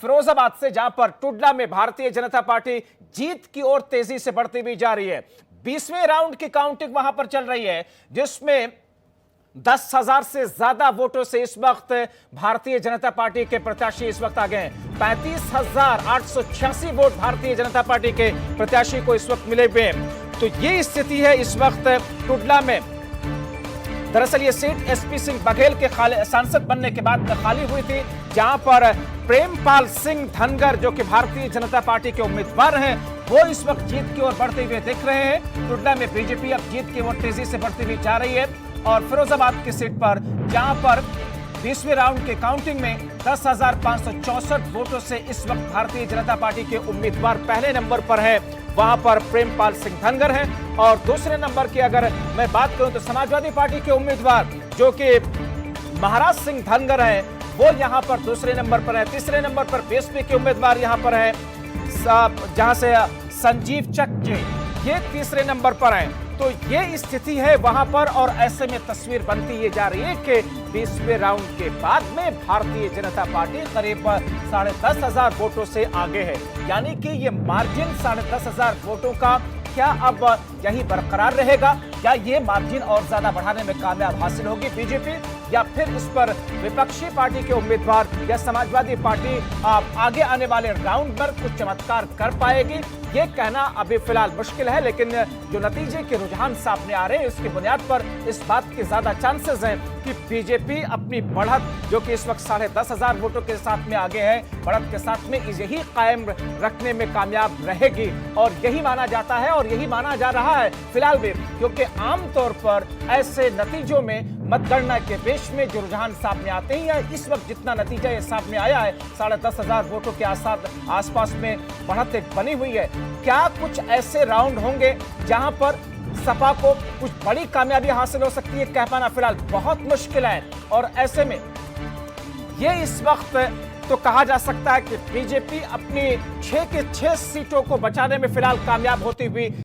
फिरोजाबाद से, जहां पर टुडला में भारतीय जनता पार्टी जीत की ओर तेजी से बढ़ती हुई जा रही है। 20वें राउंड की काउंटिंग वहां पर चल रही है, जिसमें 10,000 से ज्यादा वोटों से इस वक्त भारतीय जनता पार्टी के प्रत्याशी इस वक्त आगे हैं। 35,886 वोट भारतीय जनता पार्टी के प्रत्याशी को इस वक्त मिले हुए हैं। तो ये स्थिति है इस वक्त टुडला में। दरअसल ये सीट एसपी सिंह बघेल के सांसद बनने के बाद खाली हुई थी, जहां पर प्रेमपाल सिंह धनगर, जो कि भारतीय जनता पार्टी के उम्मीदवार हैं, वो इस वक्त जीत की ओर बढ़ते हुए दिख रहे हैं। टुडला में बीजेपी अब जीत की ओर तेजी से बढ़ती हुई जा रही है और फिरोजाबाद की सीट पर, जहां पर 20वें राउंड के काउंटिंग में 10,564 वोटों से इस वक्त भारतीय जनता पार्टी के उम्मीदवार पहले नंबर पर है, वहां पर प्रेमपाल सिंह धनगर हैं। और दूसरे नंबर की अगर मैं बात करूं तो समाजवादी पार्टी के उम्मीदवार जो कि महाराज सिंह धनगर हैं, वो यहां पर दूसरे नंबर पर है। तीसरे नंबर पर बीएसपी के उम्मीदवार यहां पर है, जहां से संजीव चक जी, ये तीसरे नंबर पर है। तो ये स्थिति है वहां पर और ऐसे में तस्वीर बनती ये जा रही है कि 20वें राउंड के बाद में भारतीय जनता पार्टी करीब 10,500 वोटों से आगे है। यानी कि ये मार्जिन 10,500 वोटों का क्या अब यही बरकरार रहेगा या ये मार्जिन और ज्यादा बढ़ाने में कामयाब हासिल होगी बीजेपी, या फिर इस पर विपक्षी पार्टी के उम्मीदवार या समाजवादी पार्टी आगे आने वाले राउंड पर कुछ चमत्कार कर पाएगी, ये कहना अभी फिलहाल मुश्किल है। लेकिन जो नतीजे के रुझान सामने आ रहे हैं, उसकी बुनियाद पर इस बात के ज्यादा चांसेस हैं कि बीजेपी अपनी बढ़त, जो कि इस वक्त 10,500 वोटों के साथ में आगे है, बढ़त के साथ में यही कायम रखने में कामयाब रहेगी। और यही माना जाता है और यही माना जा रहा है फिलहाल भी, क्योंकि आमतौर पर ऐसे नतीजों में मतगणना के पेश में जो रुझान सामने आते हैं, या इस वक्त जितना नतीजा ये सामने आया है 10,500 वोटों के आसपास में बढ़त एक बनी हुई है, क्या कुछ ऐसे राउंड होंगे जहां पर सपा को कुछ बड़ी कामयाबी हासिल हो सकती है, कह पाना फिलहाल बहुत मुश्किल है। और ऐसे में ये इस वक्त तो कहा जा सकता है कि बीजेपी अपनी 6 के 6 सीटों को बचाने में फिलहाल कामयाब होती हुई